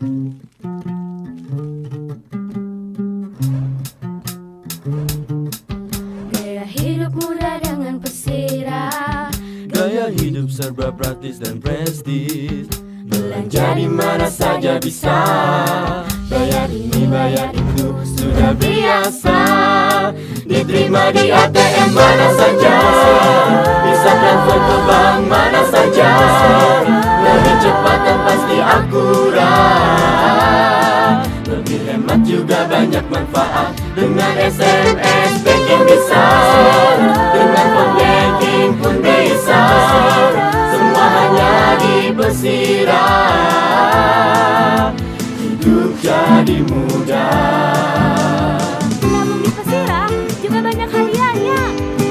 Gaya hidup muda dengan pesirah, Gaya hidup serba praktis dan prestis. Belanja di mana saja bisa, bayar ini bayar itu sudah biasa. Diterima di ATM mana saja, bisa transfer ke bank mana saja. Lebih cepat dan pasti akurat, lebih hemat juga banyak manfaat. Dengan SMS banking bisa, dengan phone banking pun bisa. Semua hanya di Pesira, hidup jadi mudah. namun di pesirah juga banyak hadiahnya.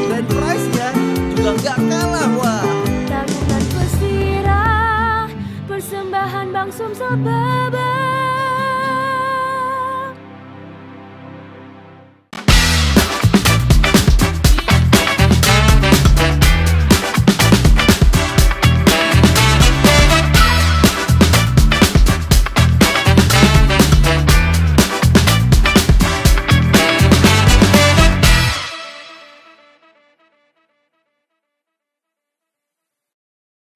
Dan price-nya juga nggak kalah, wah. Tabungan pesirah, persembahan Bank Sumsel Baba.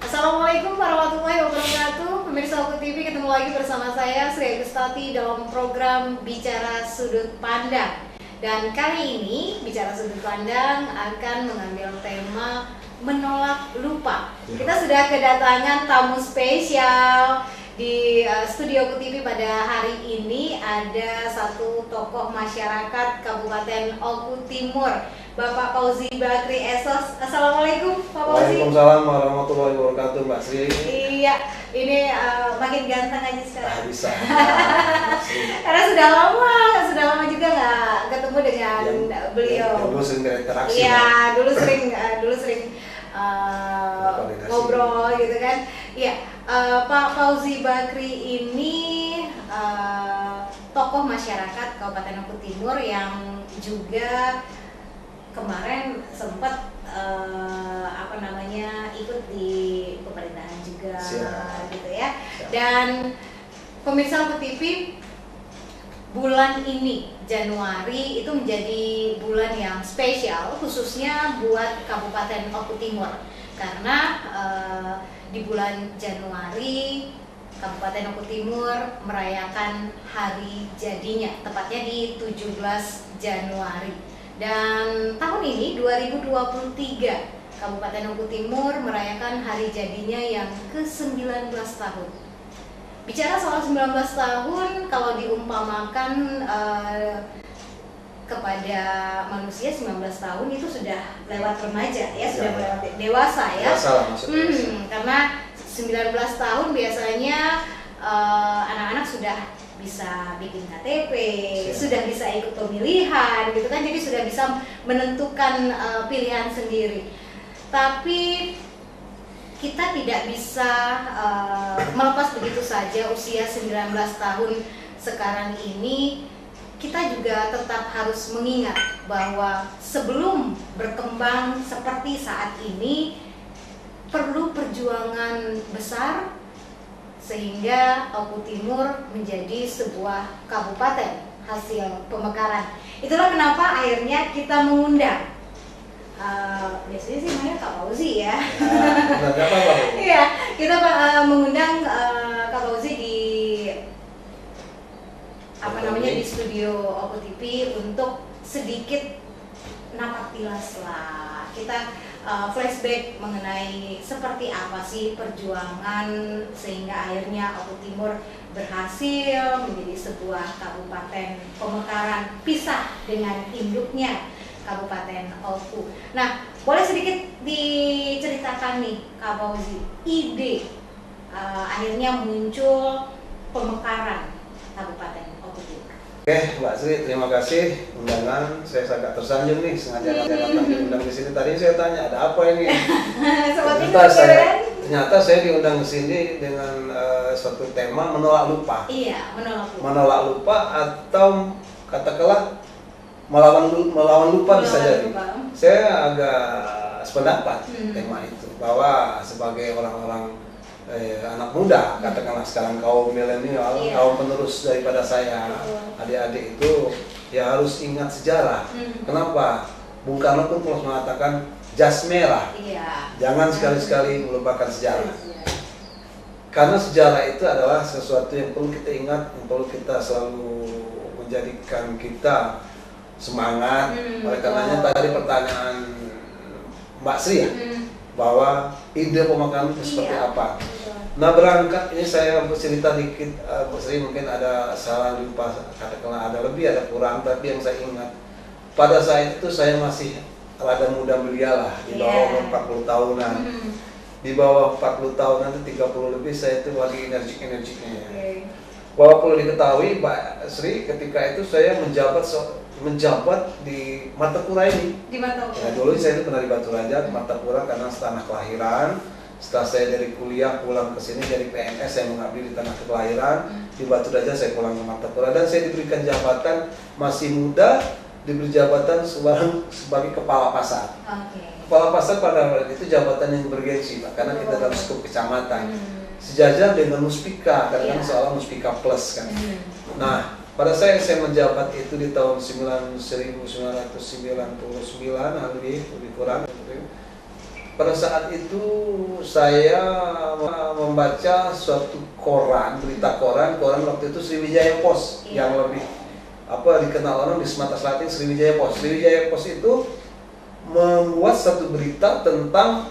Assalamualaikum warahmatullahi wabarakatuh. Pemirsa Oku TV, ketemu lagi bersama saya Sri Agustati dalam program Bicara Sudut Pandang. Dan kali ini Bicara Sudut Pandang akan mengambil tema menolak lupa. Kita sudah kedatangan tamu spesial di studio Oku TV pada hari ini. Ada satu tokoh masyarakat Kabupaten Oku Timur, Bapak Fauzi Bakri Esos. Assalamualaikum Pak Fauzi. Waalaikumsalam warahmatullahi wabarakatuh, Mbak Sri. Iya, ini makin ganteng aja sekarang. Bisa. Karena sudah lama juga nggak ketemu dengan beliau. Dulu sering berinteraksi. Iya, dulu sering ngobrol gitu kan. Iya, Pak Fauzi Bakri ini tokoh masyarakat Kabupaten Oku Timur yang juga kemarin sempat ikut di pemerintahan juga. Siap. Gitu ya. Siap. Dan pemirsa Oku TV, bulan ini Januari itu menjadi bulan yang spesial khususnya buat Kabupaten Oku Timur karena di bulan Januari Kabupaten Oku Timur merayakan hari jadinya, tepatnya di 17 Januari. Dan tahun ini 2023 Kabupaten Oku Timur merayakan hari jadinya yang ke-19 tahun. Bicara soal 19 tahun, kalau diumpamakan kepada manusia 19 tahun itu sudah lewat remaja ya, sudah lewat dewasa ya. Dewasa lah maksudnya. Karena 19 tahun biasanya anak-anak sudah bisa bikin KTP, sudah bisa ikut pemilihan gitu kan, jadi sudah bisa menentukan pilihan sendiri. Tapi kita tidak bisa melepas begitu saja usia 19 tahun sekarang ini. Kita juga tetap harus mengingat bahwa sebelum berkembang seperti saat ini perlu perjuangan besar sehingga Oku Timur menjadi sebuah kabupaten hasil pemekaran. Itulah kenapa akhirnya kita mengundang biasanya sih namanya Kak Fauzi ya. Iya, kita mengundang Kak Fauzi di di studio Oku TV untuk sedikit napak tilas lah. Kita flashback mengenai seperti apa sih perjuangan sehingga akhirnya Oku Timur berhasil menjadi sebuah kabupaten pemekaran pisah dengan induknya Kabupaten Oku. Nah, boleh sedikit diceritakan nih Kak Fauzi, ide akhirnya muncul pemekaran Kabupaten Oku Timur. Oke, Mbak Sri, terima kasih undangan. Saya agak tersanjung nih, sengaja datang diundang di sini. Tadi saya tanya ada apa ini. Ternyata saya diundang ke sini dengan suatu tema menolak lupa. Iya, menolak lupa. Menolak lupa atau katakanlah melawan lupa bisa jadi. Saya agak sependapat tema itu, bahwa sebagai orang-orang anak muda, katakanlah sekarang kaum milenial, kaum penerus daripada saya, adik-adik itu ya harus ingat sejarah. Kenapa? Bung Karno pun pernah mengatakan jas merah, jangan sekali-sekali melupakan sejarah. Karena sejarah itu adalah sesuatu yang perlu kita ingat, yang perlu kita selalu menjadikan kita semangat. Oleh karenanya tadi pertanyaan Mbak Sri ya, bahwa ide pemakaman itu seperti apa. Nah, berangkat ini saya cerita dikit, Bu Sri mungkin ada salah lupa, katakanlah ada lebih ada kurang, tapi yang saya ingat pada saat itu saya masih rada muda belia lah, di bawah 40 tahunan. Di bawah 40 tahunan itu 30 lebih saya itu lagi energik-energiknya. Bahwa perlu diketahui Mbak Sri, ketika itu saya menjabat di Martapura ini. Di Martapura. Ya, dulu saya itu pernah di Batu Raja, Martapura karena tanah kelahiran. Setelah saya dari kuliah pulang ke sini jadi PNS, saya mengabdi di tanah kelahiran. Di Batu Raja saya pulang ke Martapura dan saya diberikan jabatan masih muda, diberi jabatan sebagai kepala pasar. Kepala pasar pada waktu itu jabatan yang bergengsi, Pak, karena kita dalam skup kecamatan. Sejajar dengan Muspika, kadang-kadang seolah Muspika Plus kan. Nah, pada saya menjabat itu di tahun 1999, lebih kurang. Pada saat itu saya membaca suatu koran, berita koran waktu itu Sriwijaya Post yang lebih dikenal orang di Sumatera Selatan, Sriwijaya Post. Sriwijaya Post itu membuat satu berita tentang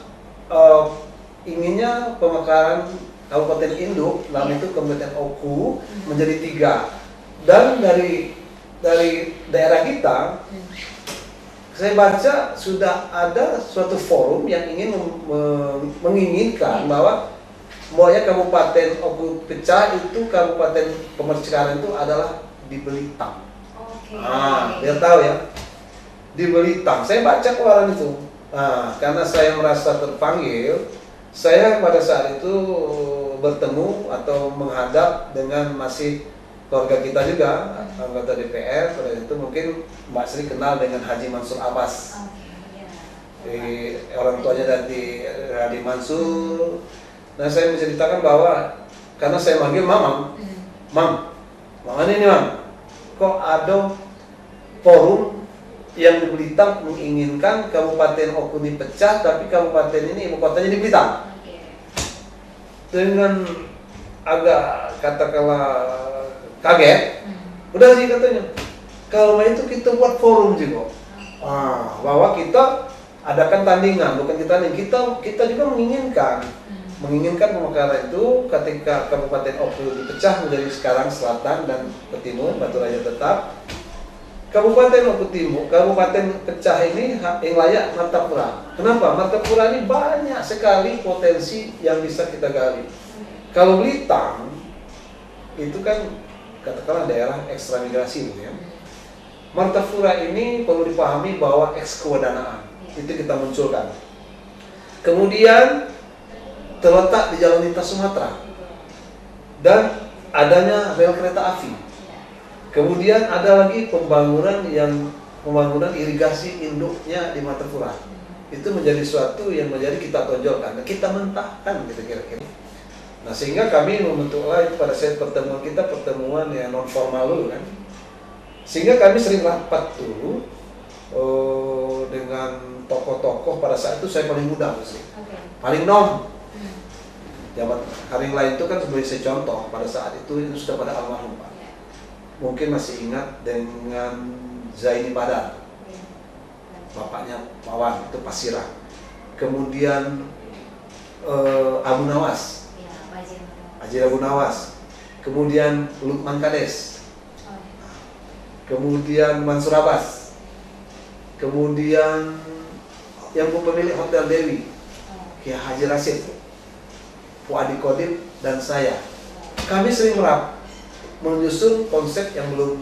inginnya pemekaran Kabupaten Induk, dalam itu Kabupaten Oku menjadi 3. Dan dari daerah kita, saya baca sudah ada suatu forum yang ingin menginginkan bahwa Kabupaten Oku pecah itu Kabupaten Pemercikan itu adalah di Belitang. Biar tahu ya, di Belitang. Saya baca koran itu. Karena saya merasa terpanggil, saya pada saat itu bertemu atau menghadap dengan masih keluarga kita juga, anggota DPR. Pada itu mungkin Mbak Sri kenal dengan Haji Mansur Abbas. Orang tuanya dari Haji Mansur. Nah, saya menceritakan bahwa karena saya manggil Mam, ini Mam, kok ada forum yang di Belitang menginginkan Kabupaten Oku dipecah, tapi kabupaten ini ibu kotanya di Belitang. Dengan agak katakanlah kaget, udah sih katanya, kalau itu kita buat forum juga, bahwa kita adakan tandingan, bukan kita juga menginginkan pemekaran itu ketika Kabupaten Oku dipecah menjadi sekarang selatan dan ke timur, Batu Raja tetap. Kabupaten Oku Timur, kabupaten pecah ini yang layak Martapura. Kenapa? Martapura ini banyak sekali potensi yang bisa kita gali. Kalau Belitang itu kan katakanlah daerah ekstra migrasi ya. Martapura ini perlu dipahami bahwa eks-kewadanaan itu kita munculkan. Kemudian terletak di jalan lintas Sumatera dan adanya rel kereta api. Kemudian ada lagi pembangunan irigasi induknya di Martapura. Itu menjadi suatu yang menjadi kita tonjolkan, kita mentahkan gitu kira-kira. Nah, sehingga kami membentuklah itu pada saat pertemuan yang non formal dulu kan. Sehingga kami sering rapat dulu dengan tokoh-tokoh. Pada saat itu saya paling muda sih, paling nom. Jabat hari lain itu kan sebagai contoh pada saat itu sudah pada almarhum Pak. Mungkin masih ingat dengan Zaini Badar, bapaknya Pawan itu Pasirah. Kemudian Abu Nawas, Haji Abu Nawas. Kemudian Lukman Kades. Kemudian Mansur Abbas. Kemudian yang pemilik Hotel Dewi, Kiai Haji Rashid, Fuadi Kodim dan saya. Kami sering menyusun konsep yang belum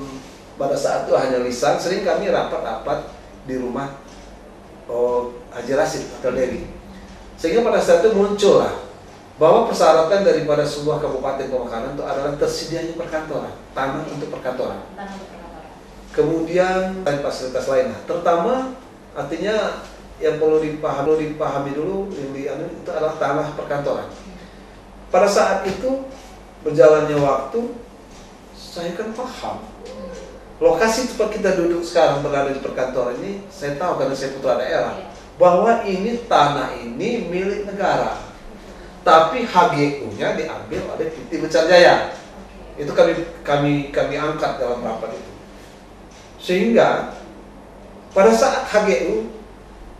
pada saat itu hanya lisan. Sering kami rapat-rapat di rumah Haji Rashid Hotel Dewi. Sehingga pada saat itu muncul lah bahwa persyaratan daripada sebuah kabupaten pemekaran itu adalah tersedianya perkantoran, tanah untuk perkantoran. Kemudian fasilitas lainnya, terutama artinya yang perlu dipahami dulu itu adalah tanah perkantoran. pada saat itu berjalannya waktu, saya kan paham lokasi tempat kita duduk sekarang berada di perkantoran ini. Saya tahu karena saya putra daerah bahwa ini tanah ini milik negara, tapi HGU-nya diambil oleh PT Besar Jaya. Itu kami angkat dalam rapat itu. Sehingga pada saat HGU,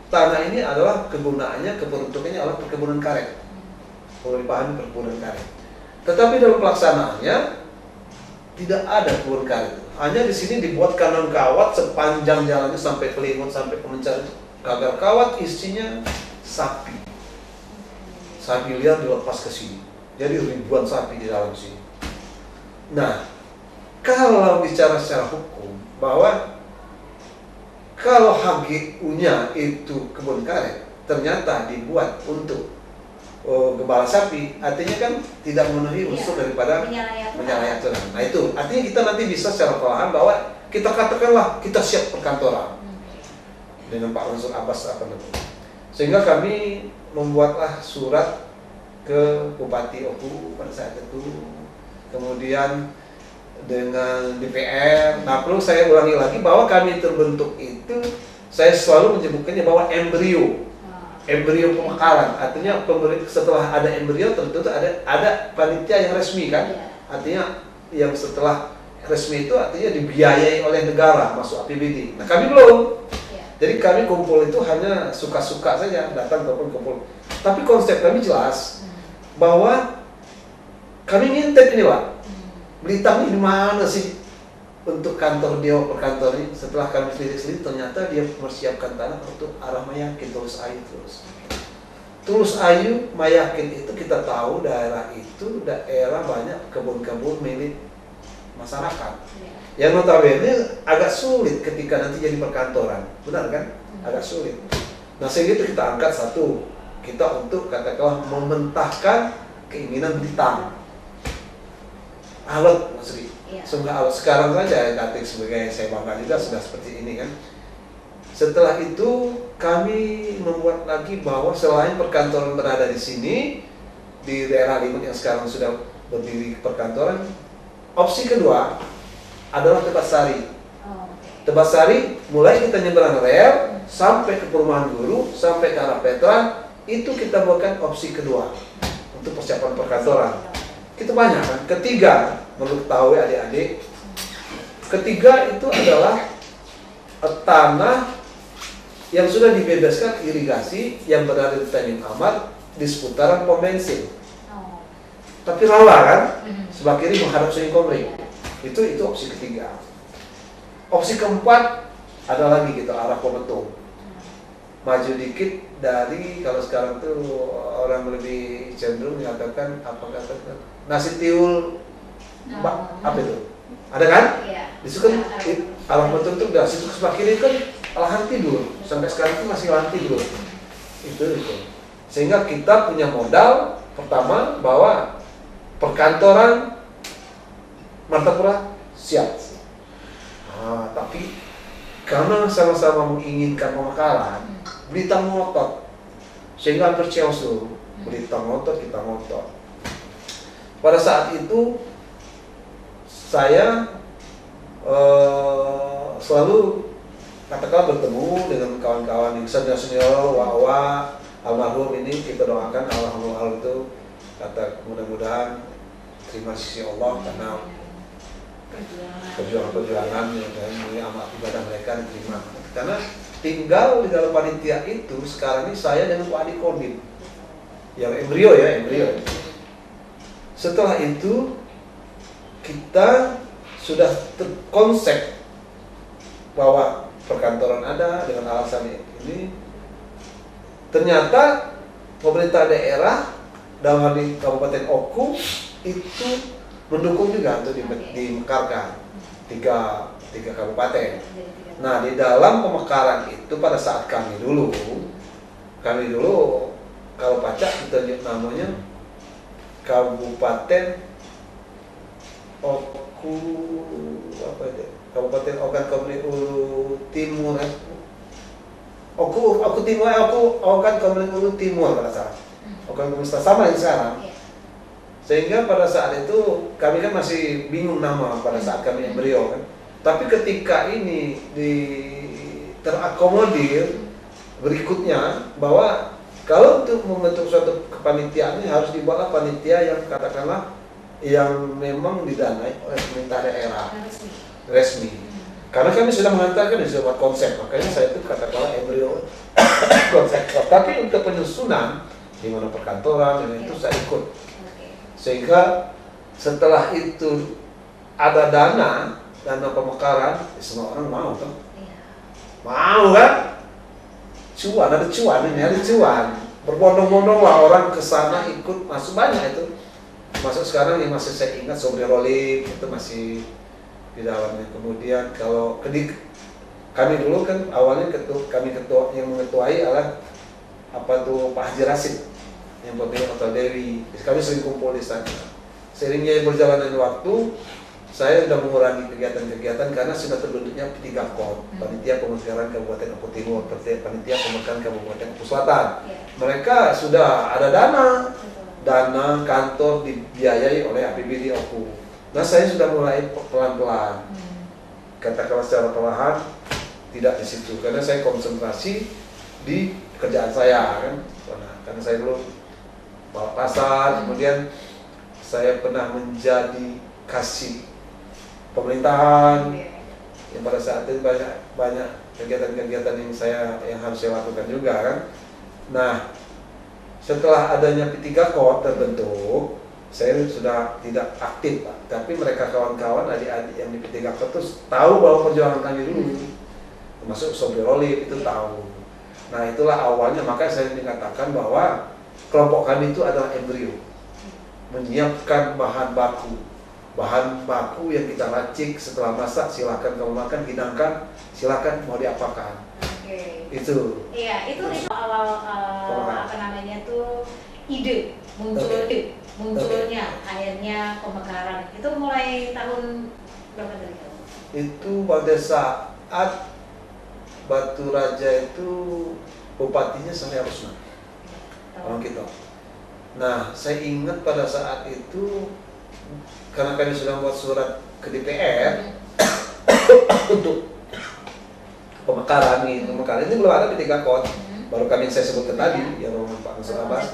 tanah ini adalah kegunaannya, keperuntukannya adalah perkebunan karet. Kalau dipahami perkebunan karet. Tetapi dalam pelaksanaannya tidak ada kebun karet. Hanya di sini dibuat kandang kawat sepanjang jalannya sampai Pelingon sampai ke Mencar. Gagar kawat isinya sapi. Sapi liar dilepas ke sini. Jadi ribuan sapi di dalam sini. Nah, kalau bicara secara hukum bahwa kalau HGU-nya itu kebun karet ternyata dibuat untuk gembala sapi, artinya kan tidak memenuhi unsur daripada menyalayak tanah. Nah itu artinya kita nanti bisa secara perlahan bahwa kita katakanlah kita siap perkantoran dengan Pak Mansur Abbas apa namanya. Sehingga kami membuatlah surat ke Bupati Oku pada saat itu, kemudian dengan DPR. Nah perlu saya ulangi lagi bahwa kami terbentuk itu, saya selalu menyebutkannya bahwa embrio pemekaran, artinya setelah ada embrio tentu ada panitia yang resmi kan, artinya yang setelah resmi itu artinya dibiayai oleh negara masuk APBD. Nah kami belum, jadi kami kumpul itu hanya suka-suka saja datang ataupun kumpul. Tapi konsep kami jelas bahwa kami ngintip ini Pak, Blitar ini mana sih untuk kantor dia perkantor ini. Setelah kami selidik ternyata dia mempersiapkan tanah untuk arah Mayakin, Tulus Ayu Tulus Ayu, Mayakin itu kita tahu daerah itu daerah banyak kebun-kebun milik masyarakat. Yang notabene agak sulit ketika nanti jadi perkantoran, benar kan? Agak sulit. Nah sehingga itu kita angkat satu, kita untuk katakanlah mementahkan keinginan Blitar. Alat Mas Ri. Sekarang saja Datik sebagai saya bangga juga sudah seperti ini kan. Setelah itu kami membuat lagi bahwa selain perkantoran berada di sini di daerah Limun yang sekarang sudah berdiri perkantoran, opsi kedua adalah Tebas-Sari. Tebas-Sari mulai kita nyebrang rel sampai ke perumahan guru sampai ke arah Petra, itu kita buatkan opsi kedua untuk persiapan perkantoran. Itu banyak kan. Ketiga, perlu ketahui adik-adik, ketiga itu adalah tanah yang sudah dibebaskan irigasi yang berada di Tanjung Amar di seputaran pom bensin. Tapi rawa kan, sebelah kiri menghadap Sungai Komering. Itu opsi ketiga. Opsi keempat ada lagi gitu arah Pemetung. Maju dikit dari, kalau sekarang tuh orang lebih cenderung mengatakan apa katakan nasi tiul, apa itu? Ada kan? Di situ kan arah Pemetung tuh dari situ ke sebelah kiri kan lahan tidur. Sampai sekarang itu masih lahan tidur. Itu. Sehingga kita punya modal pertama bahwa perkantoran Martapura siap. Tapi karena sama-sama menginginkan pemekaran, Blitar ngotot, sehingga hampir ceosu. Blitar ngotot, kita ngotot. Pada saat itu saya selalu katakanlah bertemu dengan kawan-kawan yang senior, Wawa, almarhum ini kita doakan almarhum itu kata mudah-mudahan terima sisi Allah karena perjuangan dan amal ibadah mereka diterima. Karena tinggal di dalam panitia itu sekarang ini saya dengan Pak Adi Kodim yang embrio. Setelah itu kita sudah terkonsep bahwa perkantoran ada dengan alasan ini. Ternyata pemerintah daerah dalam hal ini Kabupaten Oku itu mendukung juga untuk dimekarkan tiga kabupaten. Nah di dalam pemekaran itu pada saat kami dulu kalau pacak kita namanya Kabupaten Oku apa itu? Kabupaten Okan Komering Ulu Timur. Oku Timur, Okan Komering Ulu Timur pada saat. Okan Komering sama yang sekarang. Sehingga pada saat itu kami kan masih bingung nama pada saat kami embrio kan. Tapi ketika ini terakomodir berikutnya bahwa kalau untuk membentuk suatu kepanitiaan ini harus dibuatlah panitia yang katakanlah yang memang didanai oleh pemerintah daerah resmi. Karena kami sudah menghantarkan di sebuah konsep, makanya saya itu katakanlah embrio konsep. Tapi untuk penyusunan di mana perkantoran dan itu saya ikut. Sehingga setelah itu ada dana pemekaran, semua orang mau kan? Mau kan? Cuan, ada cuan, ini ada cuan. Berbondong-bondong lah orang ke sana ikut, masuk banyak itu. Masuk sekarang yang masih saya ingat Sobri Rolip itu masih di dalamnya. Kemudian kalau kami dulu kan awalnya ketua yang mengetuai adalah Pak Haji Rasid yang pemilik Hotel Dewi. Kami sering kumpul di sana. Seringnya berjalannya waktu, saya sudah mengurangi kegiatan-kegiatan karena sudah terbentuknya P3KOD, Panitia Pemekaran Kabupaten Oku Timur, Panitia Pemekaran Kabupaten Oku Selatan. Mereka sudah ada dana kantor dibiayai oleh APBD Oku. Nah, saya sudah mulai pelan-pelan. Katakanlah secara perlahan, tidak di situ karena saya konsentrasi di kerjaan saya kan. Karena saya dulu bawa pasar, kemudian saya pernah menjadi kasih pemerintahan yang pada saat itu banyak kegiatan-kegiatan yang harus saya lakukan juga kan. Nah, setelah adanya P3KOD terbentuk, saya sudah tidak aktif Pak, tapi mereka kawan-kawan adik-adik yang di P3KOD itu tahu bahwa perjuangan kami dulu, termasuk Sobri Rolip itu tahu. Nah, itulah awalnya, makanya saya dikatakan bahwa kelompok kami itu adalah embrio, menyiapkan bahan baku yang kita racik setelah masak, silakan kamu makan, hidangkan, silakan mau diapakan. Itu. Iya, itu awal apa namanya tuh ide munculnya akhirnya pemekaran itu mulai tahun berapa tadi? Itu pada saat Batu Raja itu bupatinya Sani Arusna. Orang kita. Nah, saya ingat pada saat itu karena kami sudah membuat surat ke DPR untuk pemekaran ini belum ada P3KOD. Baru kami yang saya sebutkan tadi, yang Pak Mansur Abbas.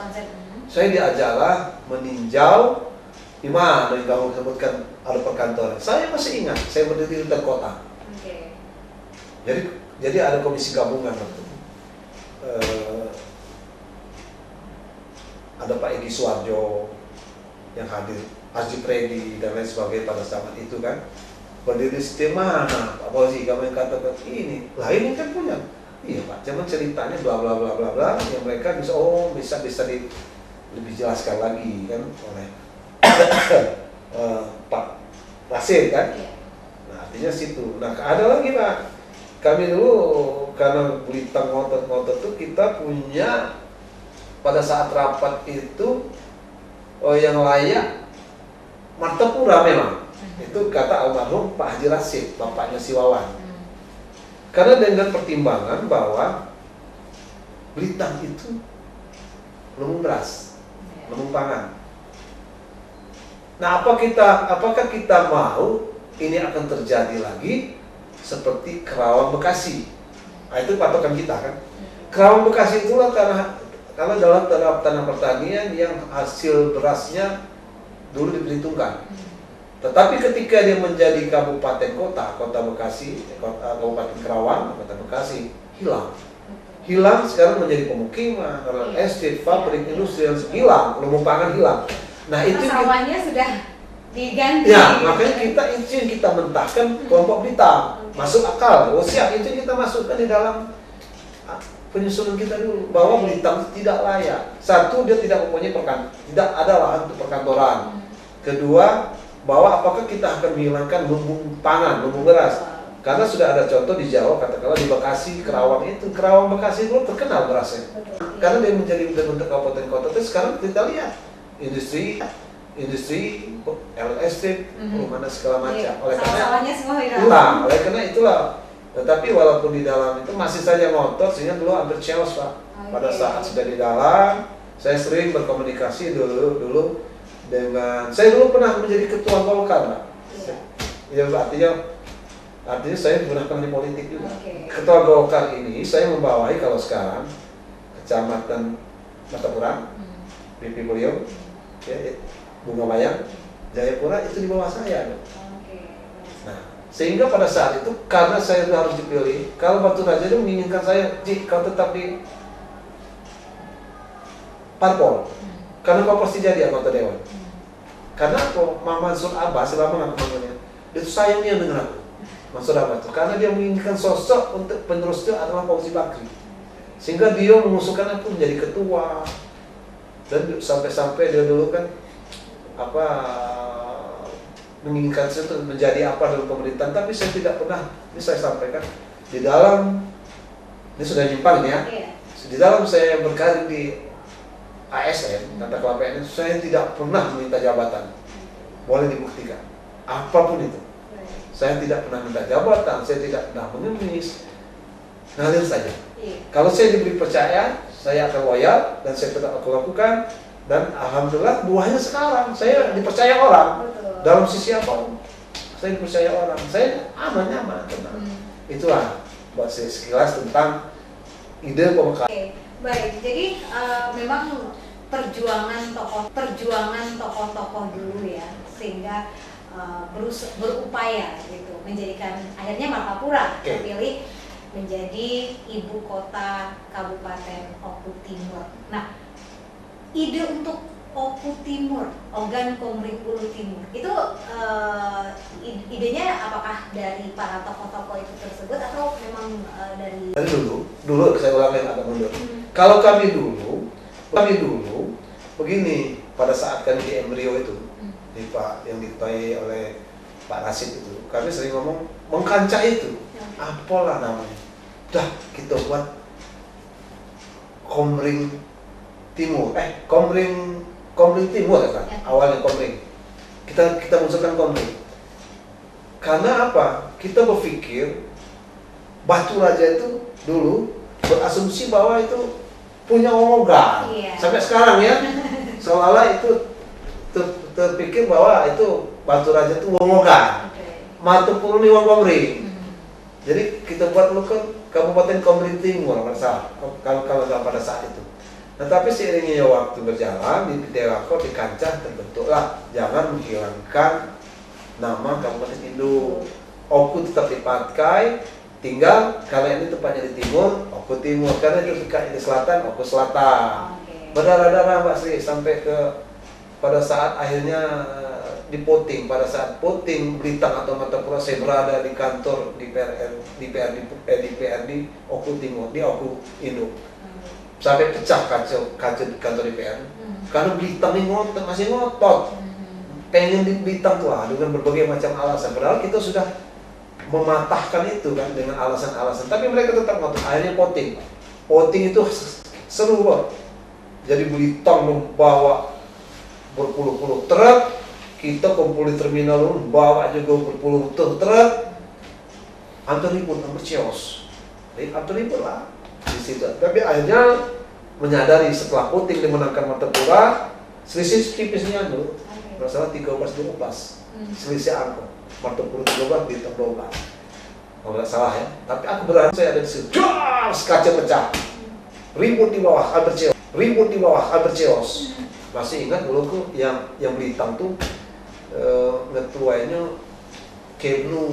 Saya diajarlah meninjau di mana yang kamu sebutkan ada perkantoran. Saya masih ingat, saya berdiri di kota. Jadi ada komisi gabungan waktu. Ada Pak Egi Suwarjo yang hadir, Haji Predi dan lain sebagainya pada saat itu kan. Berdiri di mana Pak Fauzi, kamu yang katakan ini, lah ini kan punya. Iya Pak, cuman ceritanya bla bla bla bla bla yang mereka bisa lebih jelaskan lagi kan oleh Pak Rasid kan. Nah, artinya situ. Nah, ada lagi Pak. Kami dulu karena berita ngotot-ngotot tuh kita punya pada saat rapat itu yang layak Martapura memang. Itu kata almarhum Pak Haji Rasid, bapaknya si Wawan. Karena dengan pertimbangan bahwa Blitar itu lumbung beras, lumbung pangan. Nah, apakah kita mau ini akan terjadi lagi seperti Kerawang Bekasi? Nah, itu patokan kita kan. Kerawang Bekasi itulah karena dalam tanah pertanian yang hasil berasnya dulu diperhitungkan. Tetapi ketika dia menjadi kabupaten kota Bekasi, kabupaten Kerawang, kota Bekasi, hilang sekarang menjadi pemukiman, estate, pabrik, industri yang hilang, lumbung pangan hilang. Nah, itu sawahnya sudah diganti. Ya, makanya kita mentahkan kelompok Blitar. Masuk akal. Oh siap, itu kita masukkan di dalam penyusunan kita dulu bahwa Blitar tidak layak. Satu, dia tidak mempunyai tidak ada lahan untuk perkantoran. Kedua, bahwa apakah kita akan menghilangkan lumbung pangan, lumbung beras? Karena sudah ada contoh di Jawa, katakanlah di Bekasi, Kerawang itu, Kerawang Bekasi dulu terkenal berasnya. Karena dia menjadi bentuk kabupaten kota. Terus sekarang kita lihat industri, estate, mana segala macam. Oleh karena itulah. Tetapi walaupun di dalam itu masih saja ngotot, sehingga dulu hampir chaos Pak. Pada saat sudah di dalam, saya sering berkomunikasi dulu dengan saya dulu pernah menjadi ketua Golkar, Mbak. Iya. Ya artinya saya pernah di politik juga. Oke. Ketua Golkar ini saya membawahi kalau sekarang Kecamatan Martapura, BP beliau, ya, Bunga Mayang, Jayapura itu di bawah saya. Oke. Nah, sehingga pada saat itu karena saya harus dipilih, kalau Batu Raja itu menginginkan saya, Ji, kau tetap di parpol, karena kau pasti jadi anggota dewan. Karena kok Mansur Abbas selama aku manggilnya, dia tuh sayangnya dengan aku, Mansur Abbas tuh, karena dia menginginkan sosok untuk penerusnya adalah Fauzi Bakri, sehingga dia mengusulkan aku menjadi ketua. Dan sampai-sampai dia dulu kan menginginkan saya untuk menjadi apa dalam pemerintahan, tapi saya tidak pernah. Ini saya sampaikan di dalam, ini sudah nyimpang ya. Di dalam saya berkarir di ASN, Tata Kelapa ini, saya tidak pernah meminta jabatan. Boleh dibuktikan, apapun itu. Saya tidak pernah minta jabatan, saya tidak pernah mengemis. Ngalir saja. Kalau saya diberi percaya, saya akan loyal dan saya tetap aku lakukan. Dan alhamdulillah buahnya sekarang saya dipercaya orang. Betul. Dalam sisi apa? Saya dipercaya orang. Saya aman-aman, tenang. Itulah buat saya sekilas tentang ide pemekaran. Oke, baik. Jadi memang perjuangan tokoh-tokoh dulu ya, sehingga berupaya gitu menjadikan akhirnya Martapura terpilih menjadi ibu kota Kabupaten Oku Timur. Nah, ide untuk Oku Timur, Ogan Komering Ulu Timur, itu idenya apakah dari para tokoh-tokoh itu tersebut atau memang dari dulu saya ulangi agak mundur. Kalau kami dulu begini, pada saat kami di embrio itu, di Pak yang diketuai oleh Pak Rasid itu, kami sering ngomong mengkancah itu, apalah namanya, dah kita buat Komering Timur, Komering Timur kan, awalnya Komering. Kita munculkan Komering. Karena apa? Kita berpikir Batu Raja itu dulu berasumsi bahwa itu punya omongan. Sampai sekarang ya, seolah-olah itu terpikir bahwa itu Batu Raja itu omongan. Martapura ini wong Komering. Jadi kita buat dulu kan Kabupaten Komering Timur kalau pada saat itu. Nah, tapi seiringnya waktu berjalan di Telako di kancah terbentuklah jangan menghilangkan nama Kabupaten Induk. Oku tetap dipakai, tinggal kalau ini tempatnya di timur, Oku Timur, karena itu dekat di selatan, Oku Selatan. Berdarah-darah Mbak Sri sampai ke pada saat akhirnya di voting, pada saat voting Blitar atau Martapura, saya berada di kantor DPRD Oku Timur, di Oku Induk. Sampai pecah kaca di kantor DPR. Karena Blitar ini masih ngotot. Pengen di Blitar tuh dengan berbagai macam alasan. Padahal kita sudah mematahkan itu kan dengan alasan-alasan. Tapi mereka tetap ngotot. Akhirnya voting. Voting itu seru banget. Jadi Blitar membawa berpuluh-puluh truk. Kita kumpul di terminal membawa juga berpuluh truk. Hampir ribut, hampir cios. Hampir ribut lah di situ. Tapi akhirnya menyadari setelah voting dimenangkan Martapura, selisih tipisnya tuh, masalah 13-12, selisih angka. Martapura 13, Blitar 12. Kalau nggak salah ya. Tapi aku berani saya ada di situ. Jos, kaca pecah. Ribut di bawah, hampir cios. Masih ingat dulu tuh yang Blitar tuh ngetuainya Ibnu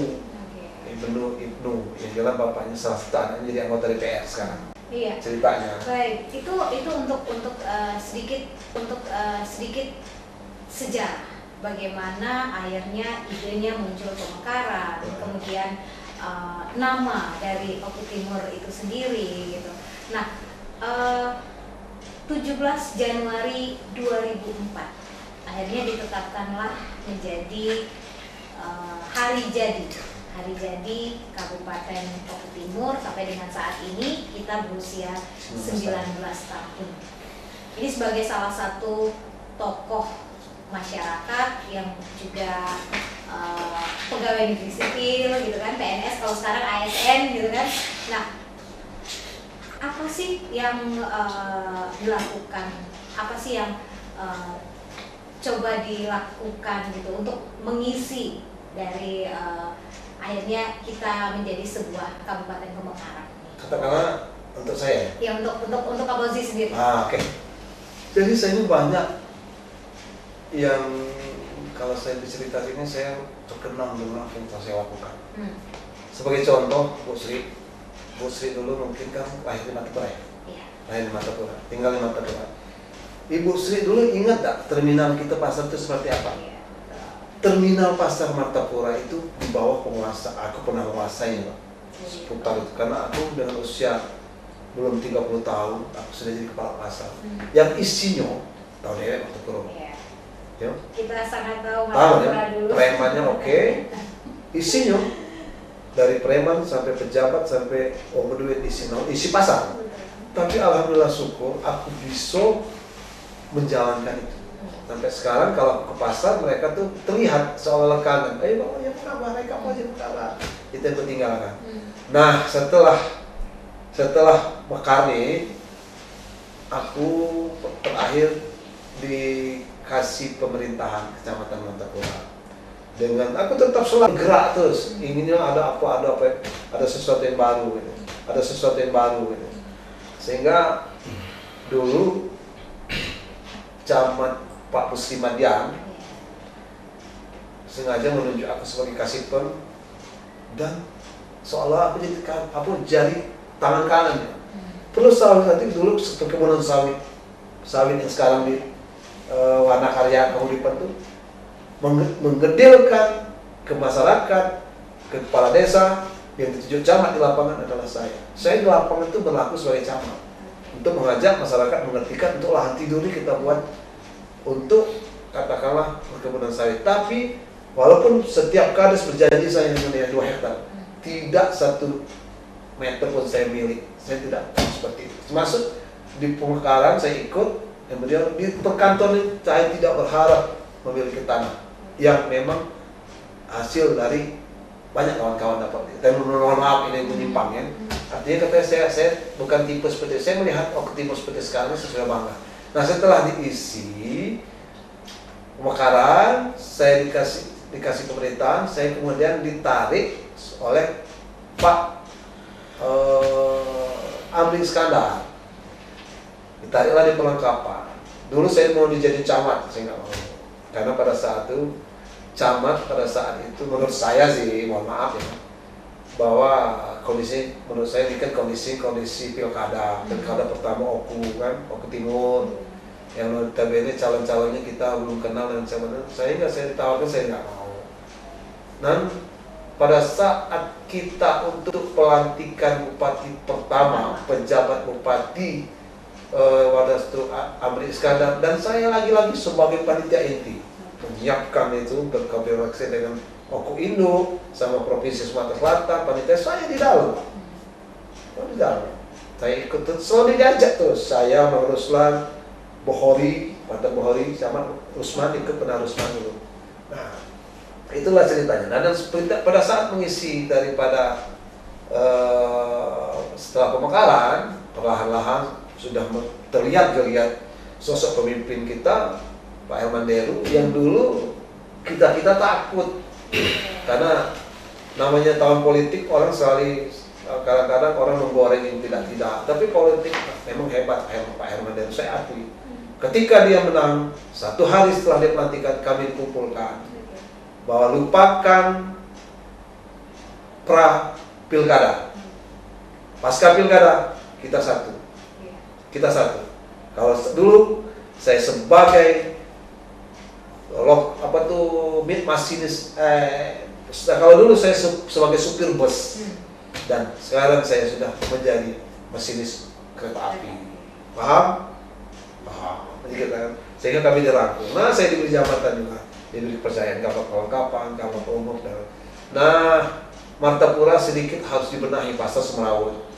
yang jalan bapaknya salah satu anaknya jadi anggota DPR sekarang. Iya. Ceritanya. Baik, itu untuk sedikit sejarah bagaimana akhirnya idenya muncul pemekaran, kemudian nama dari Oku Timur itu sendiri gitu. Nah, 17 Januari 2004 akhirnya ditetapkanlah menjadi hari jadi Kabupaten Oku Timur. Sampai dengan saat ini kita berusia 19 tahun. Ini sebagai salah satu tokoh masyarakat yang juga pegawai negeri sipil gitu kan, PNS, kalau sekarang ASN gitu kan. Nah, apa sih yang dilakukan? Apa sih yang coba dilakukan gitu untuk mengisi dari akhirnya kita menjadi sebuah Kabupaten Pemekaran? Katakanlah untuk saya. Ya untuk Kak Fauzi sendiri. Oke. Jadi saya ini banyak yang kalau saya bercerita ini saya terkenang dengan apa yang saya lakukan. Sebagai contoh, Bu Sri dulu mungkin kan lahir di Martapura ya? Iya. Lahir di Martapura, tinggal di Martapura. Ibu Sri dulu ingat tak terminal kita pasar itu seperti apa? Iya. Terminal pasar Martapura itu di bawah penguasa, aku pernah menguasai Pak. Seputar itu, karena aku dengan usia belum 30 tahun, aku sudah jadi kepala pasar. Yang isinya, tahu deh Martapura. Iya. Ya. Kita sangat tahu Tahu ya, Martapura dulu. premannya oke. Isinya dari preman sampai pejabat sampai overduit isi pasar. Tapi alhamdulillah syukur aku bisa menjalankan itu. Sampai sekarang kalau aku ke pasar mereka tuh terlihat seolah-olah kangen. Ayo bapak ya kabar, kamu aja kabar. Itu yang ketinggalan. Nah setelah Mekarni, aku terakhir dikasih pemerintahan Kecamatan Martapura. Dengan aku tetap selalu gerak terus, inginnya ada sesuatu yang baru gitu. Ada sesuatu yang baru gitu. Sehingga dulu Camat Pak Pusri Madiang sengaja menunjuk aku sebagai kasipem dan seolah aku jadi tangan kanannya. Terus sawit nanti dulu perkebunan sawit yang sekarang di Warna Karya Kabupaten itu menggedilkan ke masyarakat, ke kepala desa yang ditunjuk camat di lapangan adalah saya. Saya di lapangan itu berlaku sebagai camat untuk mengajak masyarakat mengertikan untuk lahan tidur ini kita buat untuk katakanlah perkebunan sawit. Tapi walaupun setiap kades berjanji saya memilih 2 hektar, tidak 1 meter pun saya milik. Saya tidak seperti itu. Termasuk di Pemekaran saya ikut, kemudian di perkantoran saya tidak berharap memiliki tanah yang memang hasil dari banyak kawan-kawan dapat. Tapi mohon maaf ini menyimpang ya. Artinya katanya saya bukan tipe seperti itu. Saya melihat tipe seperti sekarang saya sudah bangga. Nah setelah diisi Pemekaran, saya dikasih pemerintahan, saya kemudian ditarik oleh Pak Amri Iskandar. Ditariklah di Pelengkapan. Dulu saya mau dijadi camat, saya nggak mau. Karena pada saat itu camat pada saat itu menurut saya sih, mohon maaf ya, bahwa menurut saya ini kan kondisi pilkada pertama Oku Timur, yang notabene calon-calonnya kita belum kenal dan saya ditawarkan saya nggak mau. Dan pada saat kita untuk pelantikan bupati pertama, penjabat bupati Wadastru Amri Iskandar, dan saya lagi-lagi sebagai panitia inti menyiapkan itu berkoordinasi dengan Oku Indo sama Provinsi Sumatera Selatan, panitia saya di dalam. Saya ikut selalu diajak terus. Saya Mang Ruslan, Bohori, Pak Bohori sama Rusman ikut pernah Rusman dulu. Nah, itulah ceritanya. Nah, dan pada saat mengisi daripada setelah Pemekaran, perlahan-lahan sudah terlihat sosok pemimpin kita Pak Herman Deru yang dulu kita takut karena namanya tahun politik orang selalu kadang-kadang orang menggoreng yang tidak, tapi politik memang hebat Pak Herman Deru, saya akui. Ketika dia menang, 1 hari setelah dia pelantikan kami dikumpulkan bahwa lupakan pra pilkada, pasca pilkada kita satu. Kalau dulu saya sebagai masinis, kalau dulu saya sebagai supir bus, dan sekarang saya sudah menjadi masinis kereta api. Paham? Sehingga kami dirangkul. Nah, saya diberi jabatan juga, diberi kepercayaan kapal kelengkapan, kapal umum. Nah, Martapura sedikit harus dibenahi, pasar Semerawut.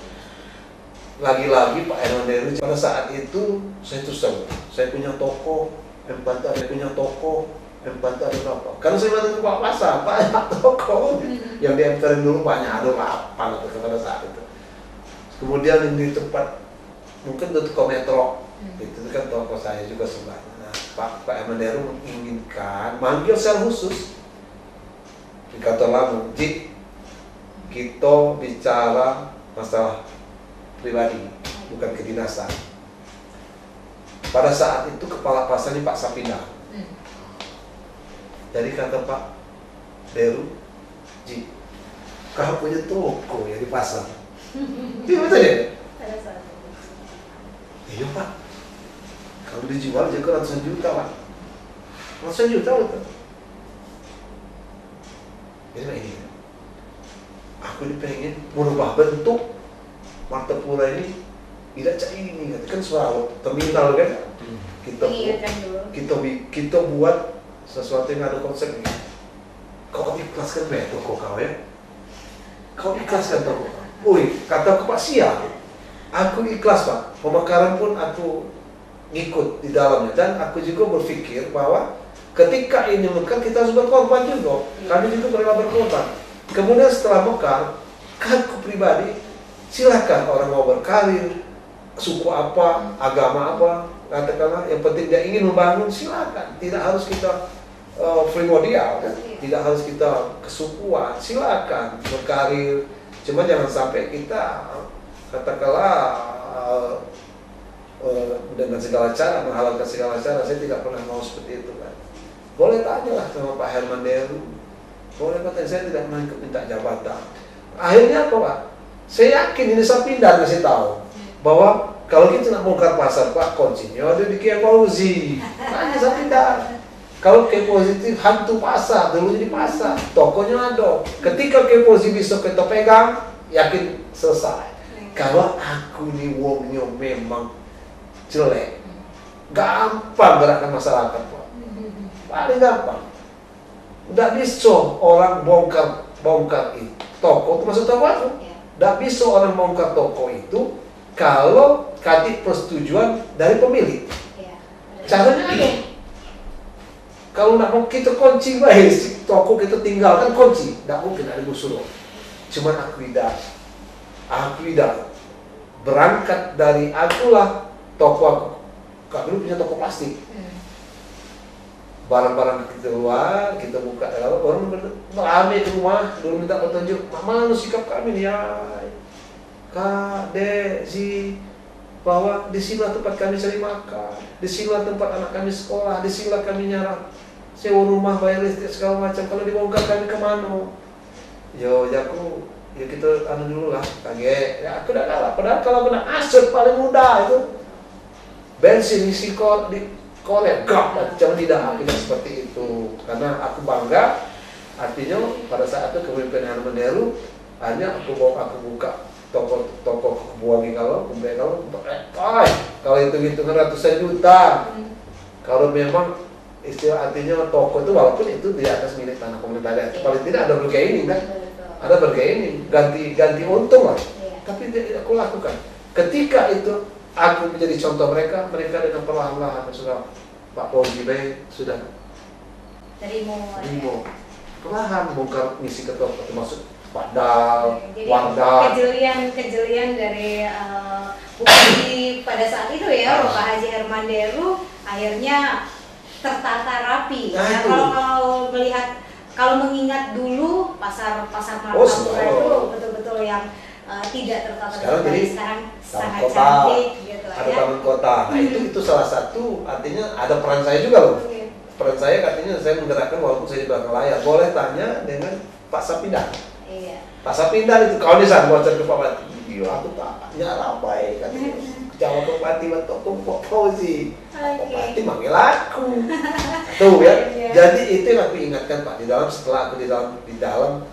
Lagi-lagi Pak Herman Deru pada saat itu saya punya toko, ada berapa? Karena saya mantan kepala pasar, banyak toko yang di MTR dulu banyak, ada 8 pada saat itu. Kemudian di tempat mungkin itu Metro, itu kan toko saya juga sebelahnya. Nah, Pak Hermanderu menginginkan manggil secara khusus di kantor Lampung, Ji, kita bicara masalah pribadi, bukan kedinasan. Pada saat itu kepala pasarnya Pak Sapinda. Jadi kata Pak Deru, Ji, kau punya toko ya di pasar. Iya betul ya? Iya Pak. Kalau dijual jadi ratusan juta Pak. Ratusan juta betul. Jadi Pak ini, aku ini pengen merubah bentuk Martapura ini tidak cak ini kan suara terminal kan. Kita buat sesuatu yang ada konsepnya. Kau ikhlaskan toko kau ya? Kau ikhlaskan toko kau? Woi, kata aku Pak siap. Aku ikhlas Pak. Pemekaran pun aku ngikut di dalamnya. Dan aku juga berpikir bahwa ketika ini mekar kita harus berkorban juga. Kami juga pernah berkorban. Kemudian setelah mekar, aku pribadi silakan orang mau berkarir, suku apa, agama apa, katakanlah yang penting dia ingin membangun silakan. Tidak harus kita primordial kan? Tidak harus kita kesukuan, silakan berkarir. Cuma jangan sampai kita katakanlah dengan segala cara menghalalkan segala cara. Saya tidak pernah mau seperti itu kan. Boleh tanyalah sama Pak Hermanderu. Boleh Pak, saya tidak pernah minta jabatan. Akhirnya apa Pak? Saya yakin ini Sapinda ngasih tahu bahwa kalau kita nak bongkar pasar Pak, kuncinya ada di Kiai Fauzi. Tanya Sapinda. Kalau Kiai Fauzi itu hantu pasar, dulu jadi pasar, tokonya ada. Ketika Kiai Fauzi bisa kita pegang, yakin selesai. Kalau aku ini wongnya memang jelek, gampang gerakan masyarakat Pak. Paling gampang. Tidak bisa orang bongkar itu toko, itu maksud toko aku. Tidak bisa orang bongkar toko itu kalau kasih persetujuan dari pemilik. Caranya ada. Kalau nak mau kita kunci baik, toko kita tinggalkan kunci, tidak mungkin ada gusur. Cuman aku tidak berangkat dari akulah toko aku. Kami punya toko plastik. Barang-barang kita keluar, kita buka dalam orang ramai ke rumah, dulu minta petunjuk. Mana sikap kami nih ya, Kak, Dek, Zi, bahwa di sinilah tempat kami cari makan, di sinilah tempat anak kami sekolah, di sinilah kami nyarap sewa rumah, bayar listrik segala macam. Kalau dibongkar kami kemana? Yo, aku, ya kita anu dulu lah, kaget. Ya aku udah kalah. Padahal kalau kena aset paling mudah itu bensin isi di korek, jangan tidak seperti itu. Karena aku bangga, artinya pada saat itu kepemimpinan Hermanderu, hanya aku buka toko buangi kalau itu hitungan ratusan juta. Kalau memang istilah artinya toko itu walaupun itu di atas milik tanah pemerintah daerah, paling tidak ada bergaining kan, ada bergaining, ganti untung lah. Tapi aku lakukan. Ketika itu aku menjadi contoh mereka dengan perlahan-lahan sudah Pak Fauzi sudah terima perlahan bongkar misi ke toko, termasuk Pak Dal, Wardah. Kejelian dari Bupati pada saat itu ya, Bapak Haji Hermanderu akhirnya tertata rapi. Nah, kalau melihat, kalau mengingat dulu pasar Martapura itu betul-betul yang tidak tertata sekarang rapi. Sekarang sangat cantik gitu ada ya. taman kota. Nah, itu salah satu, artinya ada peran saya juga loh. Peran saya katanya saya menggerakkan walaupun saya di belakang layar. Boleh tanya dengan Pak Sapinda. Iya. Pak Sapinda itu kalau dia saat bocor ke Pak Bupati, iya aku tanya apa ya katanya. Jawab ke Bupati betul Pak Fauzi. Bupati manggil aku. Tuh ya. Jadi itu yang aku ingatkan Pak setelah aku di dalam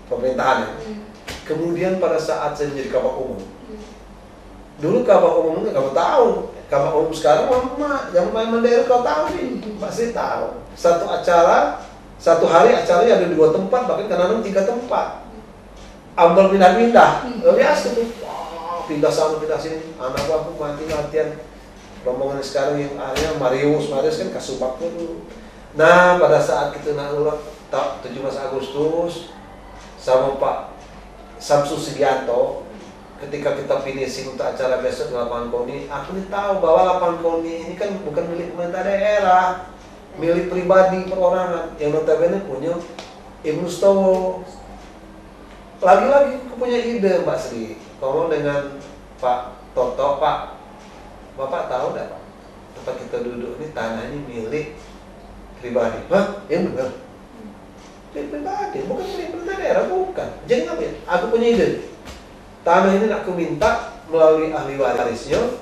pemerintahan. Kemudian pada saat saya menjadi kabak umum. Dulu kabak umum itu kamu tahu. Kabak umum sekarang mama, yang main Hermanderu kau tahu nih, pasti tahu. Satu hari acaranya ada 2 tempat, bahkan kadang-kadang 3 tempat. Ambal pindah-pindah, biasa tuh. Wow, pindah sana pindah sini. Anak aku mati latihan. Rombongan sekarang yang akhirnya Marius kan Kasubak dulu. Nah pada saat kita nak ulang 17 Agustus sama Pak Samsu Sugianto, ketika kita finishing untuk acara besok di lapangan KONI, aku nih tahu bahwa lapangan KONI ini kan bukan milik pemerintah daerah, milik pribadi perorangan yang notabene punya Ibnu Sutowo. Lagi-lagi aku punya ide Mbak Sri, ngomong dengan Pak Toto, Pak, Bapak tahu enggak Pak, tempat kita duduk ini tanah ini milik pribadi. Hah? Yang benar? Milik pribadi, bukan milik pemerintah daerah, bukan. Jadi apa ya? Aku punya ide. Tanah ini aku minta melalui ahli warisnya.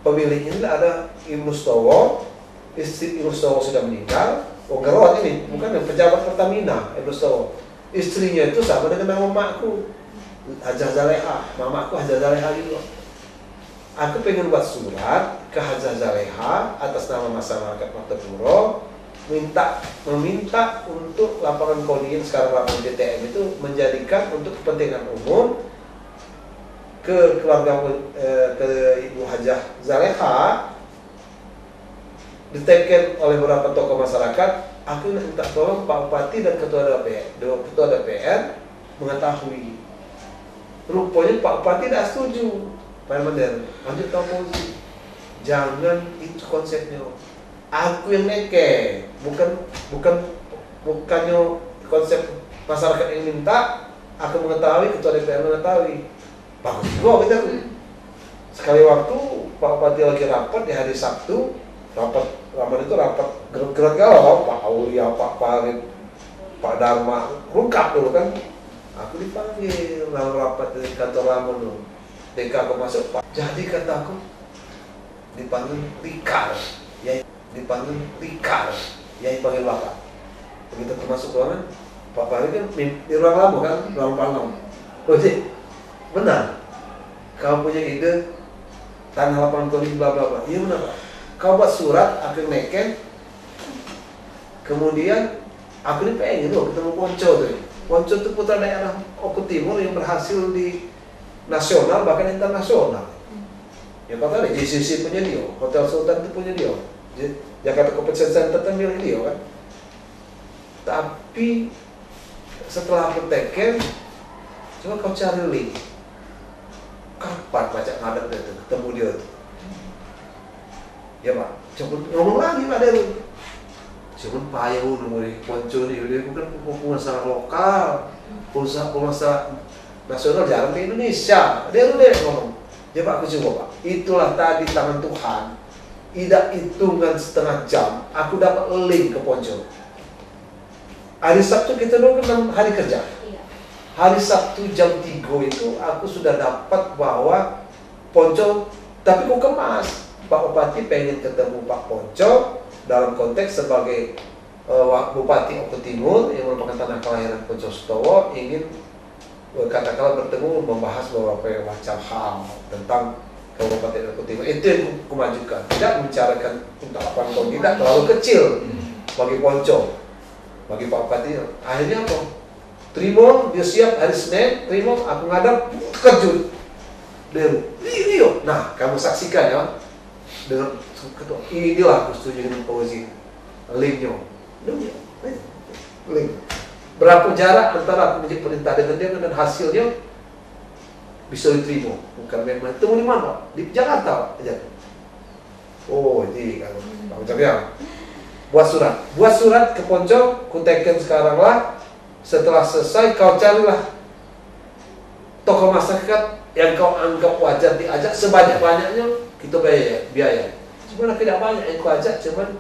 Pemiliknya ini ada Ibnu Sutowo, istri Ibnu Sutowo sudah meninggal. Oh gerot ini, bukan pejabat Pertamina, Ibnu Sutowo. Istrinya itu sama dengan nama mamaku, Hajah Zaleha. Mamaku Hajah Zaleha juga. Aku pengen buat surat ke Hajah Zaleha atas nama masyarakat Martapuro, meminta untuk lapangan KONI sekarang lapangan DTM itu menjadikan untuk kepentingan umum ke keluarga ke Ibu Hajah Zaleha, diteken oleh beberapa tokoh masyarakat. Aku minta tolong Pak Bupati dan Ketua DPR mengetahui. Rupanya Pak Bupati tidak setuju. Pak Mandir, lanjut ke oposisi. Jangan itu konsepnya. Aku yang neke, bukannya konsep masyarakat yang minta. Aku mengetahui, Ketua DPR mengetahui. Bagus juga kita. Sekali waktu Pak Bupati lagi rapat di hari Sabtu, rapat gerak-gerak galau, Pak Aulia, Pak Farid, Pak Dharma, rungkap dulu kan. Aku dipanggil lalu rapat di kantor Lamun dulu. DK aku masuk Pak. Jadi kataku dipanggil Rikar, ya dipanggil Rikar, ya dipanggil Bapak. Begitu aku masuk ruangan, Pak Farid kan di ruang Lamun kan, ruang Palem. Oh sih, benar. Kau punya ide tanah lapangan KONI bla bla bla. Iya benar Pak. Kau buat surat, aku neken. Kemudian aku ini pengen loh ketemu Ponco tuh. Ponco itu putra daerah Oku Timur yang berhasil di nasional bahkan internasional. Ya kata deh, JCC punya dia, Hotel Sultan itu punya dia, Jakarta Competition Center itu milik dia kan. Tapi setelah aku teken, coba kau cari link. Kapan baca ngadat itu ketemu dia tuh? Ya Pak, coba ngomong lagi Pak Deru. Cuman payung nomor Ponco nih, dia bukan pengusaha lokal, pengusaha nasional jarang di Indonesia. Deru deh ngomong. Ya Pak, aku coba Pak. Itulah tadi tangan Tuhan. Tidak hitungan setengah jam, aku dapat link ke Ponco. Hari Sabtu kita dulu kan hari kerja. Hari Sabtu jam 3 itu aku sudah dapat bahwa Ponco, tapi kok kemas. Pak Bupati pengen ketemu Pak Ponco dalam konteks sebagai Bupati Oku Timur yang merupakan tanah kelahiran Ponco Sutowo, ingin katakanlah bertemu membahas beberapa macam hal tentang Kabupaten Oku Timur. Itu yang aku majukan, tidak membicarakan untuk lapangan KONI, tidak terlalu kecil bagi Ponco, bagi Pak Bupati. Akhirnya apa? Terima, dia siap hari Senin, terima, aku ngadap, terkejut. Deru, nah kamu saksikan ya. Dengan ketua, inilah aku setuju dengan Fauzi. Linknya, link. Berapa jarak antara aku menjadi perintah dengan dia dan hasilnya bisa diterima. Bukan memang temu di mana? Di Jakarta aja. Oh, ini kalau Bang Cabiang. Buat surat ke Ponco, ku teken sekarang lah. Setelah selesai kau carilah tokoh masyarakat yang kau anggap wajar diajak sebanyak-banyaknya. Kita biaya. Cuma tidak banyak yang kuajak, cuman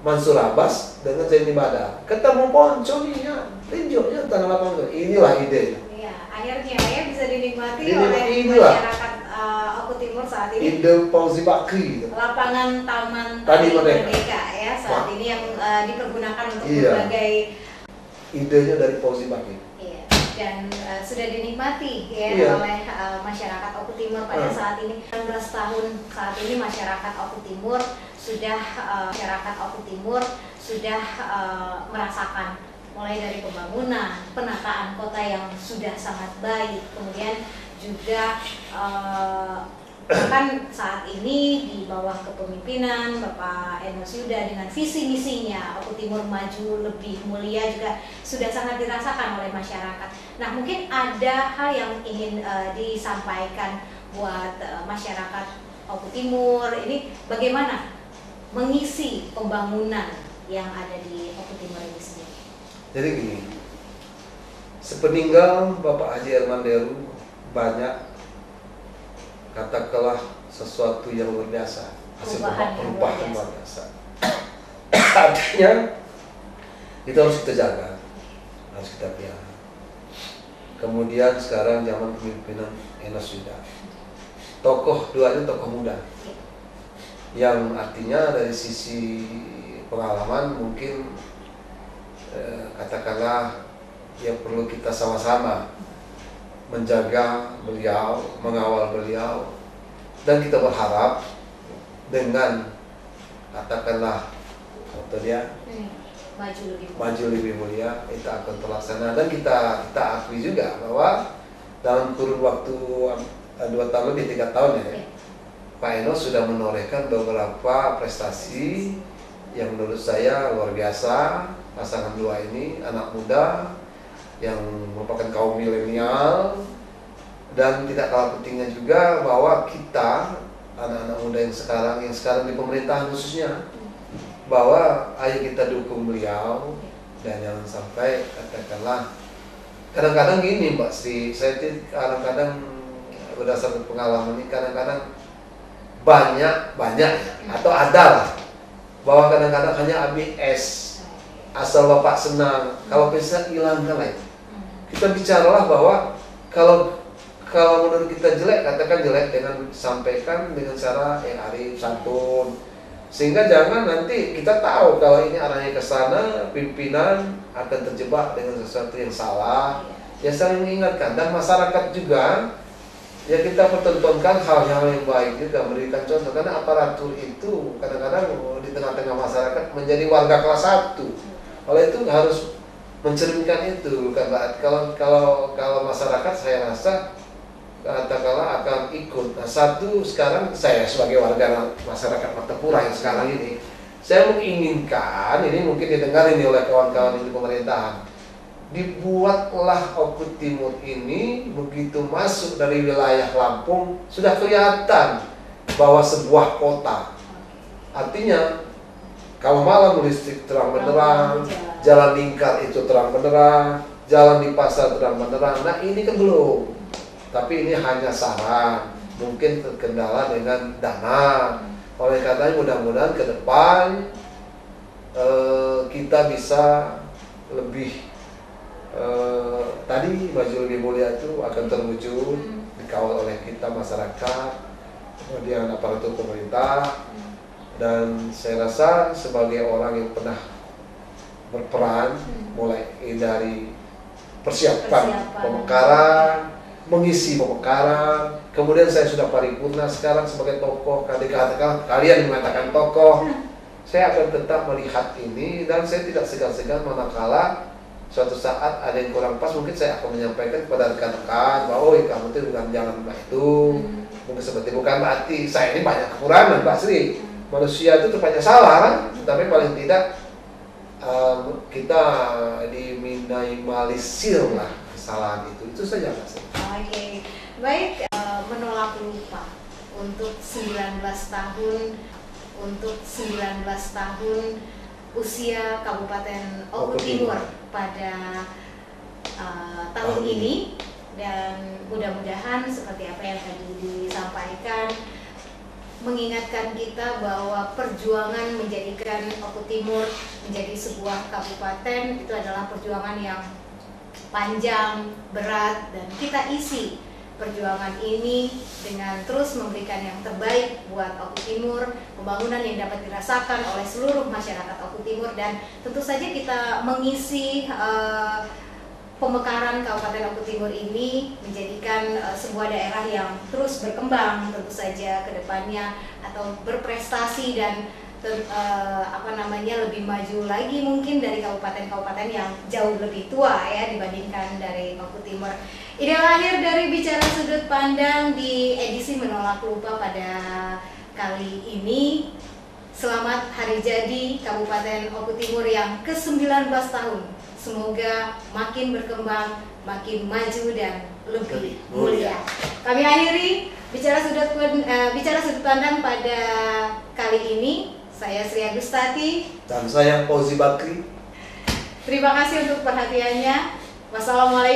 Mansur Abbas dengan Zaini Bada. Ketemu Ponco nih ya, tunjuknya tanah lapangan. Inilah idenya. Iya, akhirnya ya bisa dinikmati oleh masyarakat Oku Timur saat ini. Ide Fauzi Bakri. Lapangan Taman Tani Merdeka ya saat ini yang dipergunakan untuk berbagai. Idenya dari Fauzi Bakri. Dan sudah dinikmati ya oleh masyarakat Oku Timur pada saat ini. 16 tahun saat ini masyarakat Oku Timur sudah merasakan mulai dari pembangunan, penataan kota yang sudah sangat baik, kemudian juga Bahkan saat ini di bawah kepemimpinan Bapak Enos Yuda dengan visi misinya Oku Timur maju lebih mulia juga sudah sangat dirasakan oleh masyarakat. Nah, mungkin ada hal yang ingin disampaikan buat masyarakat Oku Timur ini, bagaimana mengisi pembangunan yang ada di Oku Timur ini sendiri. Jadi gini, sepeninggal Bapak Haji Herman Deru banyak katakanlah sesuatu yang luar biasa, hasil perubahan luar biasa. Artinya itu harus kita jaga, harus kita pelihara. Kemudian sekarang zaman kepemimpinan Enos Yuda, tokoh duanya tokoh muda, yang artinya dari sisi pengalaman mungkin katakanlah yang perlu kita sama-sama menjaga beliau, mengawal beliau, dan kita berharap dengan katakanlah atau dia maju lebih mulia itu akan terlaksana. Dan kita akui juga bahwa dalam kurun waktu 2 tahun lebih 3 tahun ya, Pak Enos sudah menorehkan beberapa prestasi yang menurut saya luar biasa. Pasangan dua ini anak muda yang merupakan kaum milenial, dan tidak kalah pentingnya juga bahwa kita anak-anak muda yang sekarang di pemerintahan khususnya, bahwa ayo kita dukung beliau. Dan jangan sampai katakanlah, kadang-kadang gini Mbak Sri, saya kadang-kadang berdasarkan pengalaman ini, kadang-kadang banyak atau ada lah bahwa kadang-kadang hanya ABS asal Bapak senang, kalau bisa hilangkan lah itu. Kita bicaralah bahwa kalau menurut kita jelek, katakan jelek dengan sampaikan dengan cara yang arif, santun, sehingga jangan nanti kita tahu kalau ini arahnya ke sana, pimpinan akan terjebak dengan sesuatu yang salah. Ya saling mengingatkan, dan masyarakat juga ya kita pertontonkan hal-hal yang baik juga, memberikan contoh, karena aparatur itu kadang-kadang di tengah-tengah masyarakat menjadi warga kelas 1. Oleh itu harus mencerminkan itu, bukan berarti kalau masyarakat saya rasa katakanlah akan ikut. Nah, satu sekarang saya sebagai warga masyarakat Martapura yang sekarang ini, saya menginginkan, ini mungkin didengar ini oleh kawan-kawan di pemerintahan, dibuatlah Oku Timur ini begitu masuk dari wilayah Lampung sudah kelihatan bahwa sebuah kota. Artinya kalau malam listrik terang benderang, jalan lingkar itu terang benderang, jalan di pasar terang benderang. Nah ini kan belum, tapi ini hanya saran, mungkin terkendala dengan dana. Oleh karenanya mudah-mudahan ke depan kita bisa lebih tadi maju lebih mulia itu akan terwujud, dikawal oleh kita masyarakat, kemudian aparatur pemerintah. Dan saya rasa sebagai orang yang pernah berperan mulai dari persiapan pemekaran, mengisi pemekaran, kemudian saya sudah paripurna sekarang sebagai tokoh. Kalian mengatakan tokoh, saya akan tetap melihat ini, dan saya tidak segan-segan manakala suatu saat ada yang kurang pas, mungkin saya akan menyampaikan kepada rekan-rekan bahwa kamu itu bukan jalan itu, mungkin seperti bukan berarti saya ini banyak kekurangan Mbak Sri. Manusia itu banyak salah kan, tapi paling tidak kita diminimalisir lah kesalahan itu saja Mbak Sri. Oke, baik, menolak lupa untuk 19 tahun usia Kabupaten Oku Timur pada tahun ini, dan mudah-mudahan seperti apa yang tadi disampaikan mengingatkan kita bahwa perjuangan menjadikan Oku Timur menjadi sebuah kabupaten itu adalah perjuangan yang panjang, berat, dan kita isi perjuangan ini dengan terus memberikan yang terbaik buat Oku Timur, pembangunan yang dapat dirasakan oleh seluruh masyarakat Oku Timur, dan tentu saja kita mengisi pemekaran Kabupaten Oku Timur ini menjadikan sebuah daerah yang terus berkembang tentu saja ke depannya, atau berprestasi dan lebih maju lagi mungkin dari kabupaten-kabupaten yang jauh lebih tua ya dibandingkan dari Oku Timur. Inilah akhir dari Bicara Sudut Pandang di edisi Menolak Lupa pada kali ini. Selamat Hari Jadi Kabupaten Oku Timur yang ke-19 tahun. Semoga makin berkembang, makin maju dan lebih mulia. Kami akhiri Bicara Sudut Pandang pada kali ini. Saya Sri Agustati dan saya Fauzi Bakri. Terima kasih untuk perhatiannya. Wassalamualaikum.